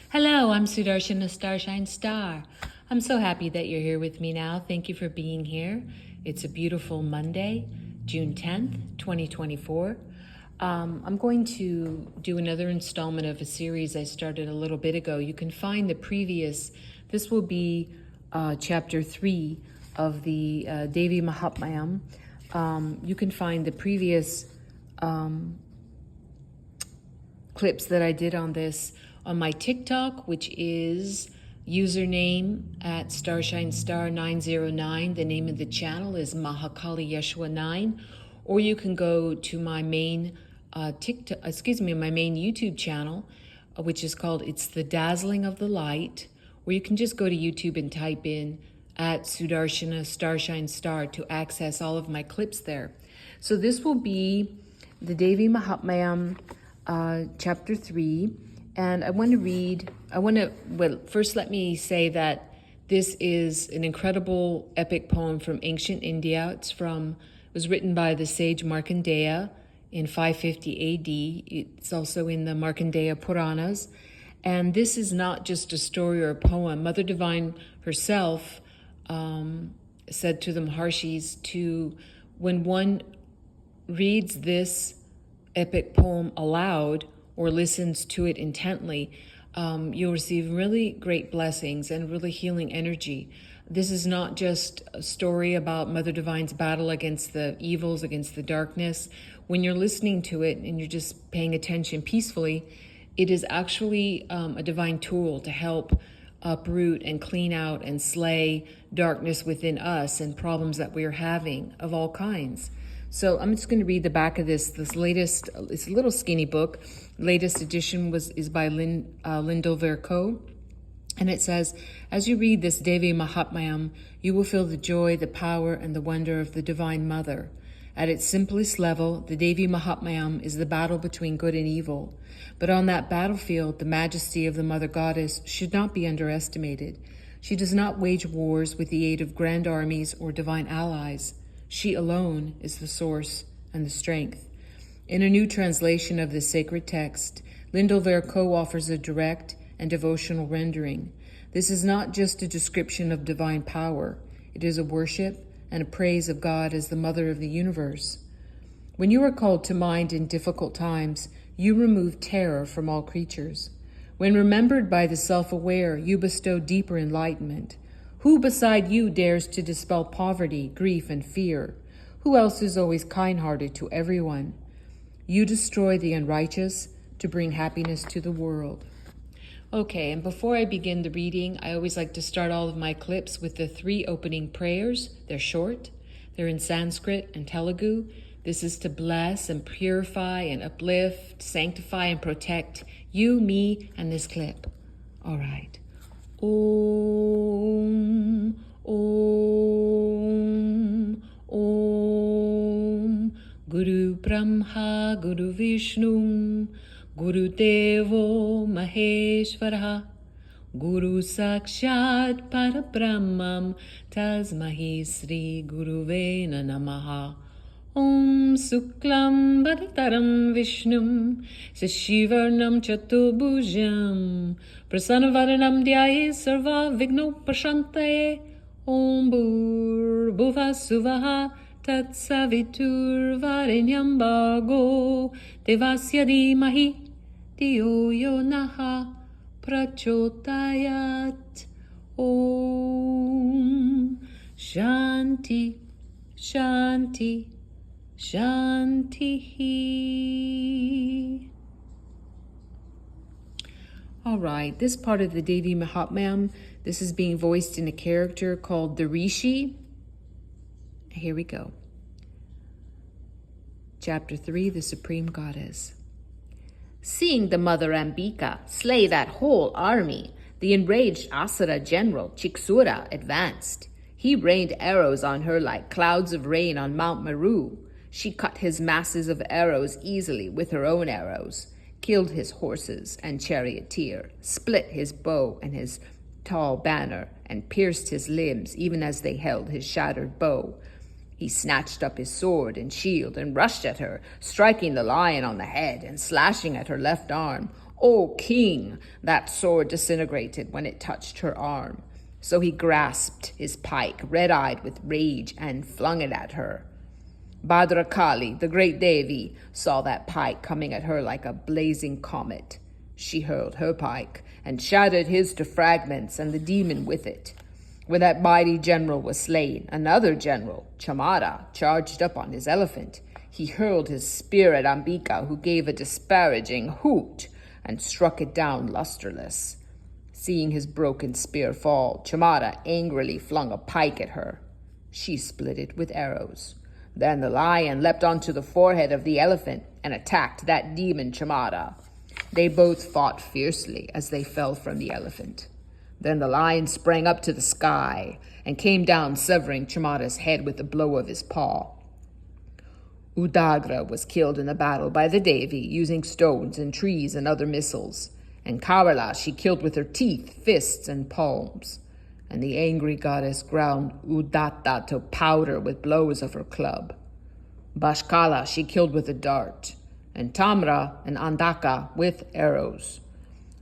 Hello, I'm Sudarshana Starshine Star. I'm so happy that you're here with me now. Thank you for being here. It's a beautiful Monday, June 10th, 2024. I'm going to do another installment of a series I started a little bit ago. You can find the previous, this will be chapter 3 of the Devi Mahatmyam. You can find the previous clips that I did on this on my TikTok, which is username at StarshineStar909. The name of the channel is Mahakali Yeshua 9. Or you can go to my main my main YouTube channel, which is called It's the Dazzling of the Light. Or you can just go to YouTube and type in at Sudarshana Starshine Star to access all of my clips there. So this will be the Devi Mahatmyam chapter 3. And first let me say that this is an incredible epic poem from ancient India. It was written by the sage Markandeya in 550 AD. It's also in the Markandeya Puranas. And this is not just a story or a poem. Mother Divine herself said to the Maharshis when one reads this epic poem aloud or listens to it intently, you'll receive really great blessings and really healing energy. This is not just a story about Mother Divine's battle against the evils, against the darkness. When you're listening to it and you're just paying attention peacefully, it is actually a divine tool to help uproot and clean out and slay darkness within us and problems that we're having of all kinds. So I'm just going to read the back of this latest, it's a little skinny book. Latest edition is by Lyndal Vercoe. And it says, as you read this Devi Mahatmyam, you will feel the joy, the power, and the wonder of the Divine Mother. At its simplest level, the Devi Mahatmyam is the battle between good and evil. But on that battlefield, the majesty of the Mother Goddess should not be underestimated. She does not wage wars with the aid of grand armies or divine allies. She alone is the source and the strength. In a new translation of this sacred text, Lyndal Vercoe offers a direct and devotional rendering. This is not just a description of divine power. It is a worship and a praise of God as the mother of the universe. When you are called to mind in difficult times, you remove terror from all creatures. When remembered by the self-aware, you bestow deeper enlightenment. Who beside you dares to dispel poverty, grief, and fear? Who else is always kind-hearted to everyone? You destroy the unrighteous to bring happiness to the world. Okay, and before I begin the reading, I always like to start all of my clips with the 3 opening prayers. They're short. They're in Sanskrit and Telugu. This is to bless and purify and uplift, sanctify and protect you, me, and this clip. All right. Om, Om, Om, Guru Brahma, Guru Vishnu, Guru Devo Maheshwara, Guru Sakshat Parabrahmam, Tasmahi Sri Guruve Namaha. Om Suklam Bharataram Vishnum Sashivarnam Chatubhujam Prasanavaranam Dhyaye Sarva Vigno Prashante. Om Bhur Suvaha Tat Savitur Varenyam Bhago Devasya Dhimahi Dhiyo Yo Naha Prachotayat. Om Shanti Shanti Shanti. All right, this part of the Devi Mahatmyam, this is being voiced in a character called the Rishi. Here we go. Chapter 3, the Supreme Goddess. Seeing the mother Ambika slay that whole army, the enraged Asura general Chiksura advanced. He rained arrows on her like clouds of rain on Mount Meru. She cut his masses of arrows easily with her own arrows, killed his horses and charioteer, split his bow and his tall banner, and pierced his limbs even as they held his shattered bow. He snatched up his sword and shield and rushed at her, striking the lion on the head and slashing at her left arm. "O king!" That sword disintegrated when it touched her arm. So he grasped his pike, red-eyed with rage, and flung it at her. Bhadrakali, the great Devi, saw that pike coming at her like a blazing comet. She hurled her pike and shattered his to fragments, and the demon with it. When that mighty general was slain, another general, Chamara, charged up on his elephant. He hurled his spear at Ambika, who gave a disparaging hoot and struck it down lusterless. Seeing his broken spear fall, Chamara angrily flung a pike at her. She split it with arrows. Then the lion leapt onto the forehead of the elephant and attacked that demon Chamara. They both fought fiercely as they fell from the elephant. Then the lion sprang up to the sky and came down, severing Chamara's head with a blow of his paw. Udagra was killed in the battle by the Devi, using stones and trees and other missiles, and Karala she killed with her teeth, fists, and palms. And the angry goddess ground Udatta to powder with blows of her club. Bashkala she killed with a dart, and Tamra and Andaka with arrows.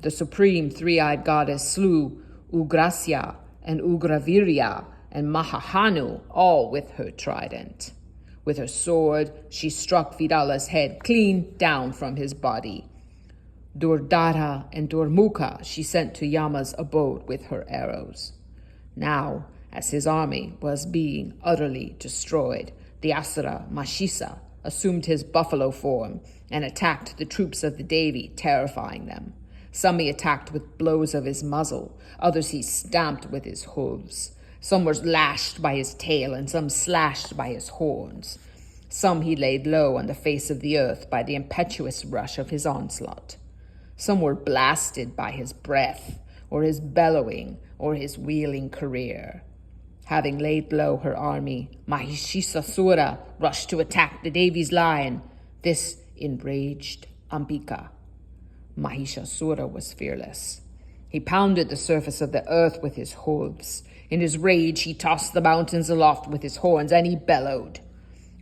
The supreme three-eyed goddess slew Ugrasya and Ugravirya and Mahahanu, all with her trident. With her sword, she struck Vidala's head clean down from his body. Durdara and Durmukha she sent to Yama's abode with her arrows. Now, as his army was being utterly destroyed, the Asura Mashisa assumed his buffalo form and attacked the troops of the Devi, terrifying them. Some he attacked with blows of his muzzle, others he stamped with his hooves. Some were lashed by his tail, and some slashed by his horns. Some he laid low on the face of the earth by the impetuous rush of his onslaught. Some were blasted by his breath, or his bellowing, or his wheeling career. Having laid low her army, Mahishisasura rushed to attack the Devi's lion. This enraged Ambika. Mahishasura was fearless. He pounded the surface of the earth with his hooves. In his rage, he tossed the mountains aloft with his horns, and he bellowed.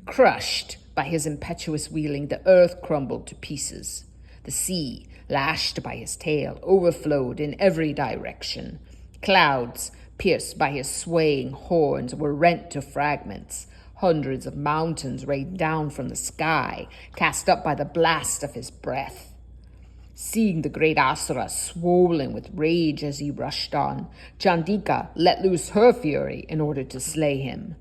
Crushed by his impetuous wheeling, the earth crumbled to pieces. The sea, lashed by his tail, overflowed in every direction. Clouds, pierced by his swaying horns, were rent to fragments. Hundreds of mountains rained down from the sky, cast up by the blast of his breath. Seeing the great Asura swollen with rage as he rushed on, Chandika let loose her fury in order to slay him.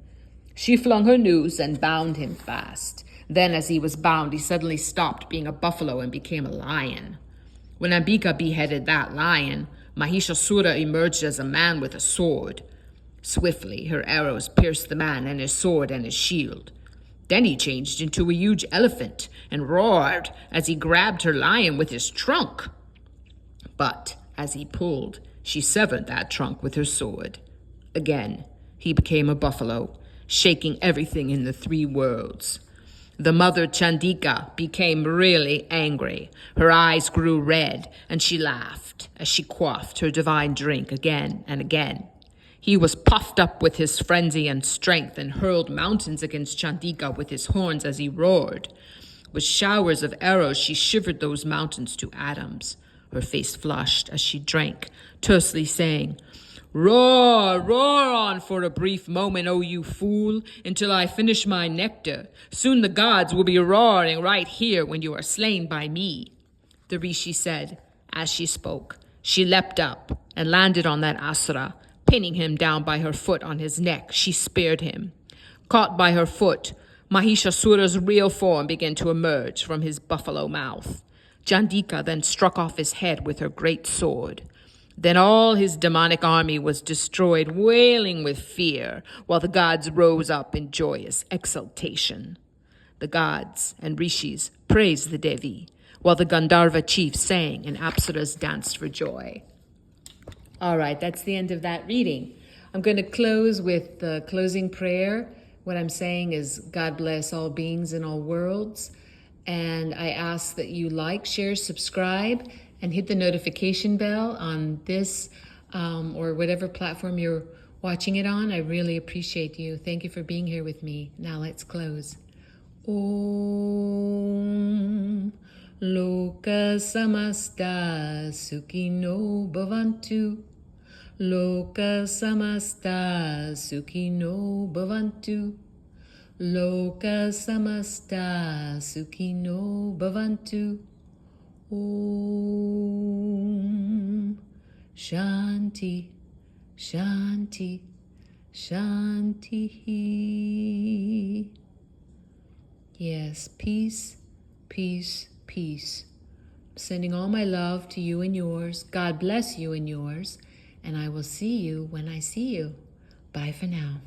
She flung her noose and bound him fast. Then, as he was bound, he suddenly stopped being a buffalo and became a lion. When Ambika beheaded that lion, Mahishasura emerged as a man with a sword. Swiftly, her arrows pierced the man and his sword and his shield. Then he changed into a huge elephant and roared as he grabbed her lion with his trunk. But as he pulled, she severed that trunk with her sword. Again, he became a buffalo, shaking everything in the three worlds. The mother Chandika became really angry. Her eyes grew red, and she laughed as she quaffed her divine drink again and again. He was puffed up with his frenzy and strength and hurled mountains against Chandika with his horns as he roared. With showers of arrows, she shivered those mountains to atoms. Her face flushed as she drank, tersely saying, "Roar, roar on for a brief moment, O you fool, until I finish my nectar. Soon the gods will be roaring right here when you are slain by me." The Rishi said, as she spoke. She leapt up and landed on that Asura. Pinning him down by her foot on his neck, she speared him. Caught by her foot, Mahishasura's real form began to emerge from his buffalo mouth. Chandika then struck off his head with her great sword. Then all his demonic army was destroyed, wailing with fear, while the gods rose up in joyous exultation. The gods and rishis praised the Devi, while the Gandharva chiefs sang and apsaras danced for joy. All right, that's the end of that reading. I'm going to close with the closing prayer. What I'm saying is, God bless all beings in all worlds. And I ask that you like, share, subscribe, and hit the notification bell on this or whatever platform you're watching it on. I really appreciate you. Thank you for being here with me. Now let's close. Om Loka samasta sukhino bhavantu. Loka samasta sukhino bhavantu. Loka samasta sukhino bhavantu. Om Shanti, Shanti, Shanti. Yes, peace, peace, peace. Sending all my love to you and yours. God bless you and yours. And I will see you when I see you. Bye for now.